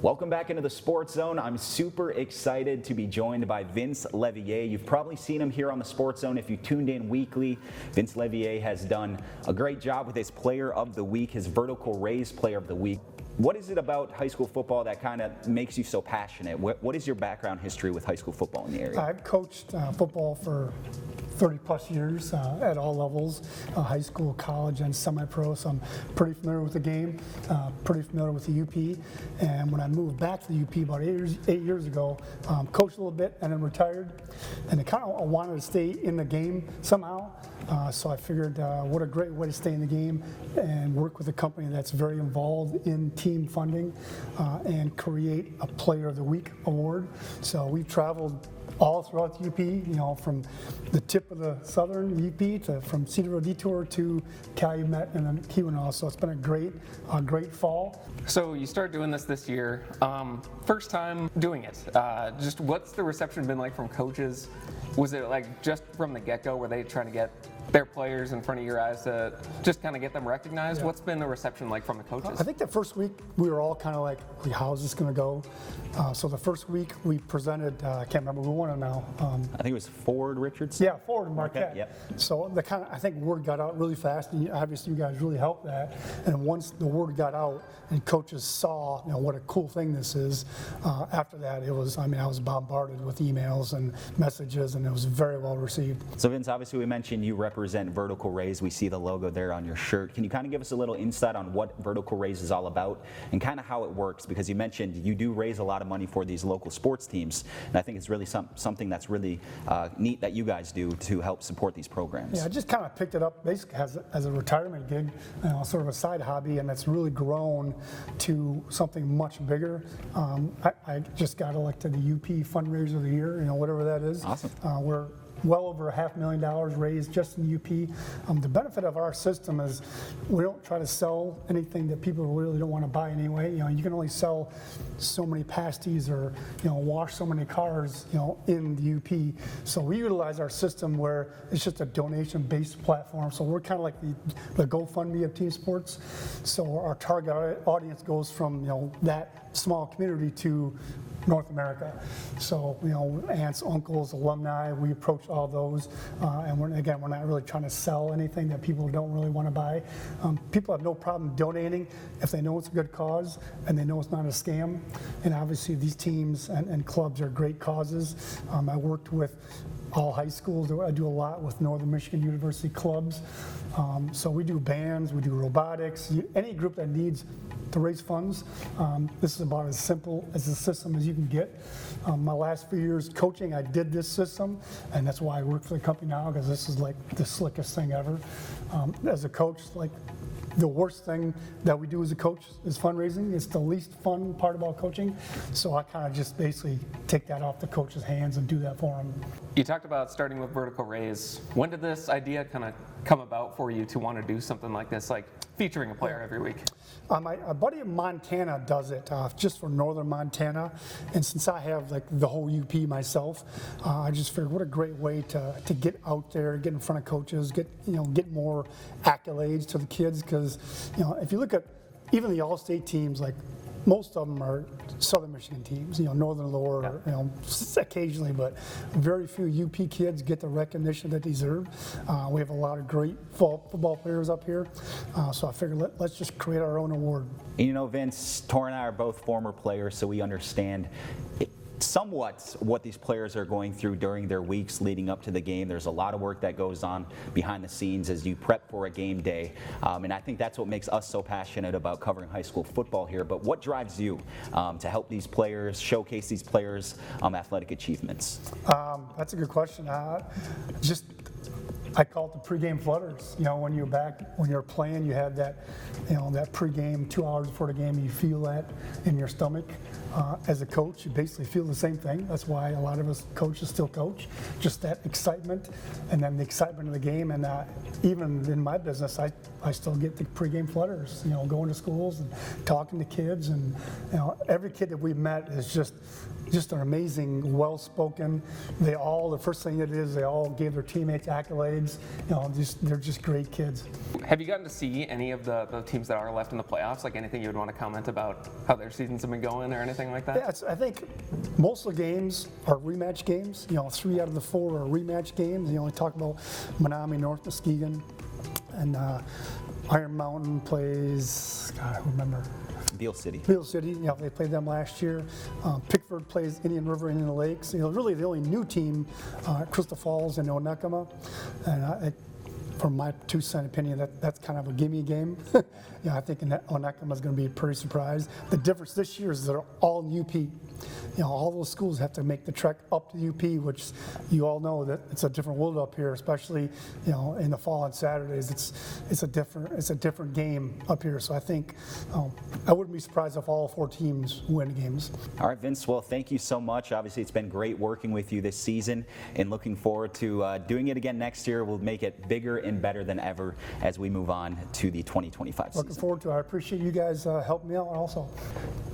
Welcome back into the Sports Zone. I'm super excited to be joined by Vince Leveille. You've probably seen him here on the Sports Zone if you tuned in weekly. Vince Leveille has done a great job with his Player of the Week, his Vertical Raise Player of the Week. What is it about high school football that kind of makes you so passionate? What is your background history with high school football in the area? I've coached football for 30 plus years at all levels, high school, college, and semi-pro, so I'm pretty familiar with the game, pretty familiar with the UP. And when I moved back to the UP about 8 years ago, coached a little bit and then retired. And I kind of wanted to stay in the game somehow, so I figured what a great way to stay in the game and work with a company that's very involved in team funding and create a Player of the Week award. So we've traveled all throughout the UP, you know, from the tip of the southern UP to from Cedarville Detour to Calumet and then Keweenaw. So it's been a great fall. So you started doing this year. First time doing it. Just what's the reception been like from coaches? Was it like just from the get-go, were they trying to get their players in front of your eyes to just kind of get them recognized? Yeah. What's been the reception like from the coaches? I think the first week we were all kind of like, how's this going to go? So the first week we presented, I can't remember who won it now. I think it was Ford Richardson. Yeah, Ford and Marquette. Okay, yep. So I think word got out really fast, and obviously you guys really helped that. And once the word got out and coaches saw, what a cool thing this is, after that it was, I was bombarded with emails and messages, and it was very well received. So Vince, obviously we mentioned you represent Vertical Raise. We see the logo there on your shirt. Can you kind of give us a little insight on what Vertical Raise is all about and kind of how it works? Because you mentioned you do raise a lot of money for these local sports teams, and I think it's really something that's really neat that you guys do to help support these programs. Yeah, I just kind of picked it up basically as a retirement gig, sort of a side hobby, and it's really grown to something much bigger. I just got elected the UP Fundraiser of the Year, whatever that is. Awesome. We're well over $500,000 raised just in the UP. The benefit of our system is we don't try to sell anything that people really don't want to buy anyway. You can only sell so many pasties or wash so many cars in the UP. So we utilize our system where it's just a donation-based platform. So we're kind of like the GoFundMe of team sports. So our target audience goes from that small community to North America. So, aunts, uncles, alumni, we approach all those. And we're not really trying to sell anything that people don't really want to buy. People have no problem donating if they know it's a good cause and they know it's not a scam. And obviously these teams and clubs are great causes. I worked with all high schools. I do a lot with Northern Michigan University clubs. So we do bands, we do robotics, any group that needs to raise funds. This is about as simple as a system as you can get. My last few years coaching, I did this system, and that's why I work for the company now, because this is like the slickest thing ever. As a coach, the worst thing that we do as a coach is fundraising. It's the least fun part about coaching. So I kind of just basically take that off the coach's hands and do that for them. You talked about starting with Vertical Raise. When did this idea kind of come about for you to want to do something like this, like featuring a player every week? A buddy in Montana does it just for northern Montana, and since I have the whole UP myself, I just figured what a great way to get out there, get in front of coaches, get more accolades to the kids. Because if you look at even the all-state teams, most of them are Southern Michigan teams, Northern Lower, occasionally, but very few UP kids get the recognition that they deserve. We have a lot of great football players up here, so I figured let's just create our own award. Vince, Tor and I are both former players, so we understand somewhat what these players are going through during their weeks leading up to the game. There's a lot of work that goes on behind the scenes as you prep for a game day, and I think that's what makes us so passionate about covering high school football here. But what drives you to help these players, showcase these players' athletic achievements? That's a good question. I call it the pregame flutters. When you're playing, you have that, that pregame 2 hours before the game. You feel that in your stomach. As a coach, you basically feel the same thing. That's why a lot of us coaches still coach. Just that excitement, and then the excitement of the game. And even in my business, I still get the pregame flutters. Going to schools and talking to kids, and every kid that we've met is just an amazing, well-spoken. The first thing it is, they all gave their teammates accolades. kids. They're just great kids. Have you gotten to see any of the teams that are left in the playoffs? Like anything you would want to comment about how their seasons have been going or anything like that? Yeah, I think most of the games are rematch games. 3 out of the 4 are rematch games. We talk about Menominee, North Muskegon, and Iron Mountain plays, God, I remember. Beale City. Beale City, they played them last year. Pickford plays Indian River, Indian Lakes. Really the only new team, Crystal Falls and Onekama. And from my 2-cent opinion, that's kind of a gimme game. I think Onekama is going to be pretty surprised. The difference this year is they're all in UP. All those schools have to make the trek up to UP, which you all know that it's a different world up here, especially in the fall on Saturdays. It's a different game up here. So I think I wouldn't be surprised if all 4 teams win games. All right, Vince, well, thank you so much. Obviously, it's been great working with you this season and looking forward to doing it again next year. We'll make it bigger and better than ever as we move on to the 2025 season. Looking forward to it. I appreciate you guys helping me out also.